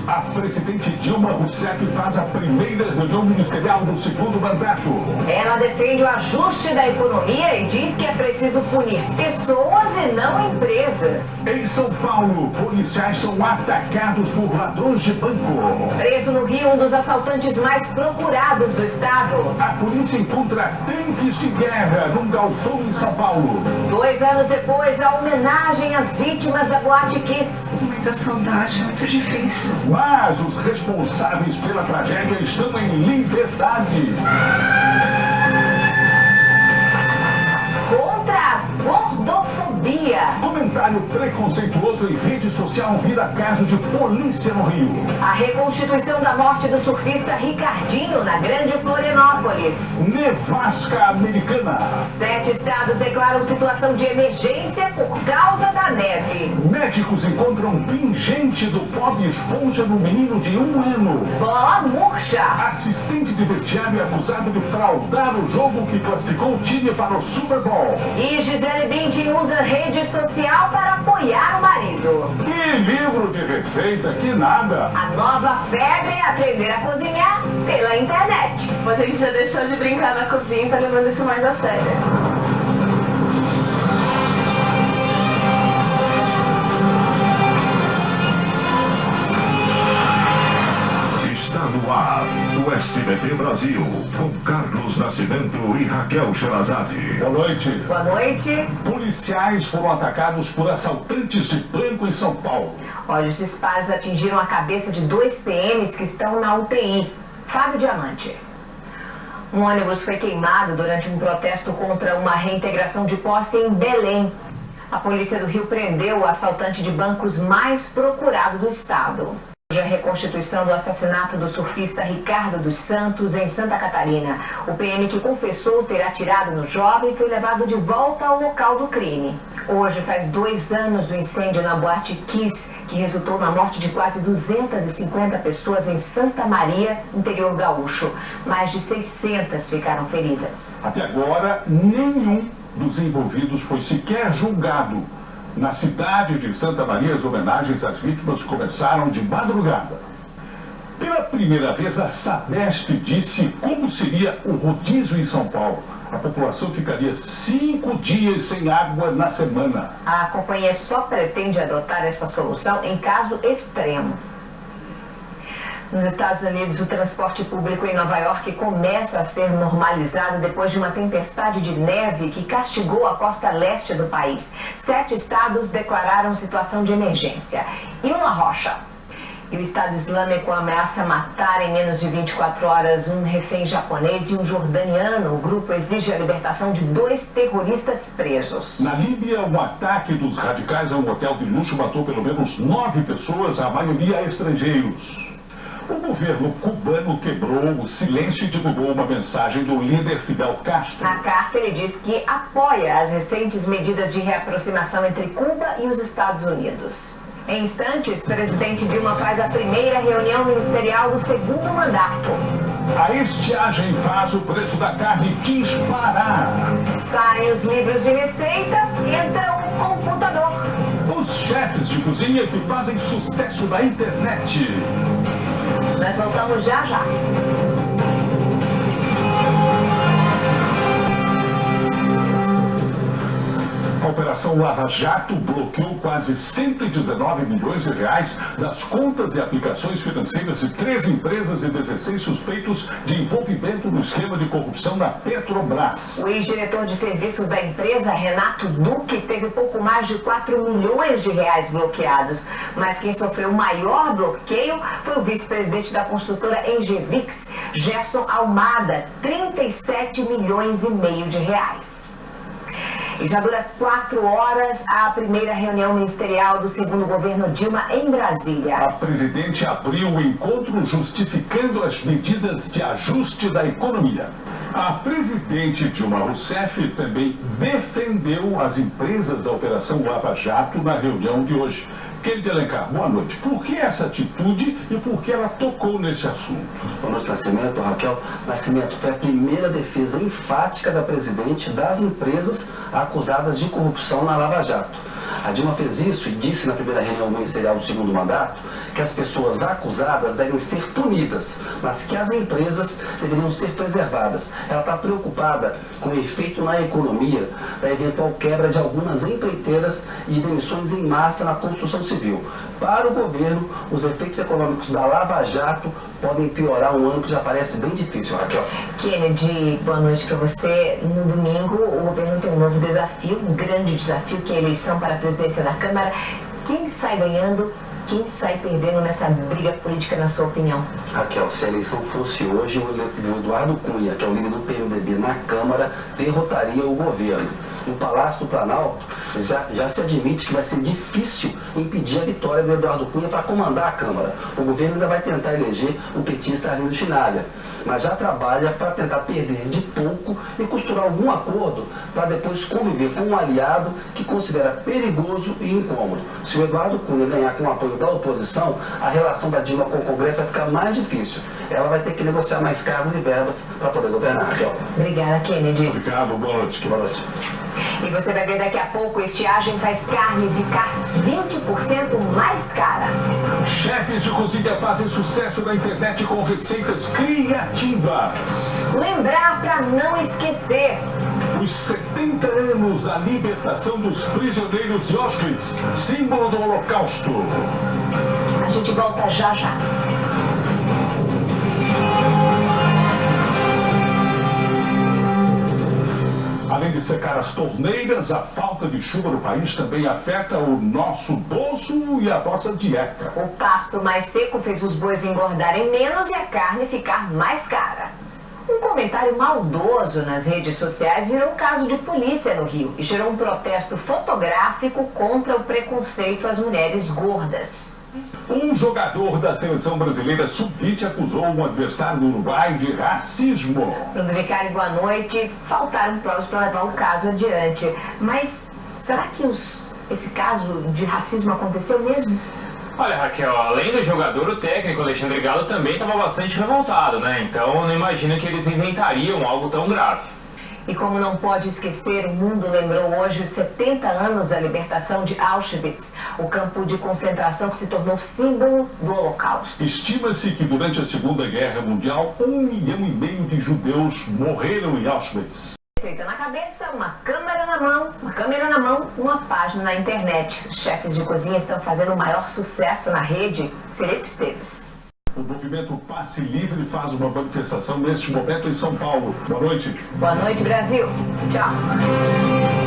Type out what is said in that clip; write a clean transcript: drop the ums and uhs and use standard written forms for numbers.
A presidente Dilma Rousseff faz a primeira reunião ministerial do segundo mandato. Ela defende o ajuste da economia e diz que é preciso punir pessoas e não empresas. Em São Paulo, policiais são atacados por ladrões de banco. Preso no Rio, um dos assaltantes mais procurados do estado. A polícia encontra tanques de guerra num galpão em São Paulo. 2 anos depois, a homenagem às vítimas da Boate Kiss. Muita saudade, muito difícil. Mas os responsáveis pela tragédia estão em liberdade. Contra a gordofobia. Comentário preconceituoso em rede social vira caso de polícia no Rio. A reconstituição da morte do surfista Ricardinho na Grande Florianópolis. Nevasca Americana. 7 estados declaram situação de emergência por causa da neve. Médicos encontram pingente do Bob Esponja no menino de 1 ano. Bola murcha. Assistente de vestiário é acusado de fraudar o jogo que classificou o time para o Super Bowl. E Gisele Bündchen usa rede social para apoiar o marido. Que livro de receita, que nada. A nova febre é aprender a cozinhar pela internet. A gente já deixou de brincar na cozinha e tá levando isso mais a sério. Está no ar, o SBT Brasil, com Carlos Nascimento e Raquel Sherazade. Boa noite. Boa noite. Policiais foram atacados por assaltantes de banco em São Paulo. Olha, os disparos atingiram a cabeça de 2 PMs que estão na UTI. Fábio Diamante. Um ônibus foi queimado durante um protesto contra uma reintegração de posse em Belém. A polícia do Rio prendeu o assaltante de bancos mais procurado do estado. A reconstituição do assassinato do surfista Ricardo dos Santos em Santa Catarina. O PM que confessou ter atirado no jovem foi levado de volta ao local do crime. Hoje faz 2 anos do incêndio na Boate Kiss, que resultou na morte de quase 250 pessoas em Santa Maria, interior gaúcho. Mais de 600 ficaram feridas. Até agora, nenhum dos envolvidos foi sequer julgado. Na cidade de Santa Maria, as homenagens às vítimas começaram de madrugada. Pela primeira vez, a Sabesp disse como seria o rodízio em São Paulo. A população ficaria 5 dias sem água na semana. A companhia só pretende adotar essa solução em caso extremo. Nos Estados Unidos, o transporte público em Nova York começa a ser normalizado depois de uma tempestade de neve que castigou a costa leste do país. 7 estados declararam situação de emergência. E uma rocha. E o Estado Islâmico ameaça matar em menos de 24 horas um refém japonês e um jordaniano. O grupo exige a libertação de 2 terroristas presos. Na Líbia, um ataque dos radicais a um hotel de luxo matou pelo menos 9 pessoas, a maioria estrangeiros. O governo cubano quebrou o silêncio e divulgou uma mensagem do líder Fidel Castro. Na carta, ele diz que apoia as recentes medidas de reaproximação entre Cuba e os Estados Unidos. Em instantes, o presidente Dilma faz a primeira reunião ministerial do segundo mandato. A estiagem faz o preço da carne disparar. Saem os livros de receita, entra um computador. Os chefes de cozinha que fazem sucesso na internet. Nós voltamos já já. A Operação Lava Jato bloqueou quase 119 milhões de reais das contas e aplicações financeiras de 13 empresas e 16 suspeitos de envolvimento no esquema de corrupção na Petrobras. O ex-diretor de serviços da empresa, Renato Duque, teve pouco mais de 4 milhões de reais bloqueados. Mas quem sofreu o maior bloqueio foi o vice-presidente da construtora Engevix, Gerson Almada, 37 milhões e meio de reais. E já dura 4 horas a primeira reunião ministerial do segundo governo Dilma em Brasília. A presidente abriu o encontro justificando as medidas de ajuste da economia. A presidente Dilma Rousseff também defendeu as empresas da Operação Lava Jato na reunião de hoje. Kennedy Alencar, boa noite. Por que essa atitude e por que ela tocou nesse assunto? Boa noite, Nascimento. Raquel, Nascimento foi a primeira defesa enfática da presidente das empresas acusadas de corrupção na Lava Jato. A Dilma fez isso e disse na primeira reunião ministerial do segundo mandato que as pessoas acusadas devem ser punidas, mas que as empresas deveriam ser preservadas. Ela está preocupada com o efeito na economia da eventual quebra de algumas empreiteiras e de demissões em massa na construção civil. Para o governo, os efeitos econômicos da Lava Jato podem piorar um ano que já parece bem difícil, Raquel. Kennedy, boa noite para você. No domingo, o governo tem um novo desafio, um grande desafio, que é a eleição para a presidência da Câmara. Quem sai ganhando, quem sai perdendo nessa briga política, na sua opinião? Raquel, se a eleição fosse hoje, o Eduardo Cunha, que é o líder do PMDB na Câmara, derrotaria o governo. No Palácio do Planalto, já se admite que vai ser difícil impedir a vitória do Eduardo Cunha para comandar a Câmara. O governo ainda vai tentar eleger o petista Arlindo Chinaglia, mas já trabalha para tentar perder de pouco e costurar algum acordo para depois conviver com um aliado que considera perigoso e incômodo. Se o Eduardo Cunha ganhar com o apoio da oposição, a relação da Dilma com o Congresso vai ficar mais difícil. Ela vai ter que negociar mais cargos e verbas para poder governar, Raquel. Obrigada, Kennedy. Obrigado, boa noite. Boa noite. E você vai ver daqui a pouco, estiagem faz carne ficar 20% mais cara. Chefes de cozinha fazem sucesso na internet com receitas criativas. Lembrar para não esquecer. Os 70 anos da libertação dos prisioneiros de Auschwitz, símbolo do Holocausto. A gente volta já já. Além de secar as torneiras, a falta de chuva no país também afeta o nosso bolso e a nossa dieta. O pasto mais seco fez os bois engordarem menos e a carne ficar mais cara. Um comentário maldoso nas redes sociais virou caso de polícia no Rio e gerou um protesto fotográfico contra o preconceito às mulheres gordas. Um jogador da seleção brasileira sub-20 acusou um adversário do Uruguai de racismo. Bruno Vicari, boa noite. Faltaram provas para levar o caso adiante. Mas será que esse caso de racismo aconteceu mesmo? Olha, Raquel, além do jogador, o técnico Alexandre Galo também estava bastante revoltado, né? Então eu não imagino que eles inventariam algo tão grave. E como não pode esquecer, o mundo lembrou hoje os 70 anos da libertação de Auschwitz, o campo de concentração que se tornou símbolo do Holocausto. Estima-se que durante a Segunda Guerra Mundial, 1,5 milhão de judeus morreram em Auschwitz. Receita na cabeça, uma câmera na mão, uma página na internet. Os chefes de cozinha estão fazendo o maior sucesso na rede, Sereto Esteves. O movimento Passe Livre faz uma manifestação neste momento em São Paulo. Boa noite. Boa noite, Brasil. Tchau.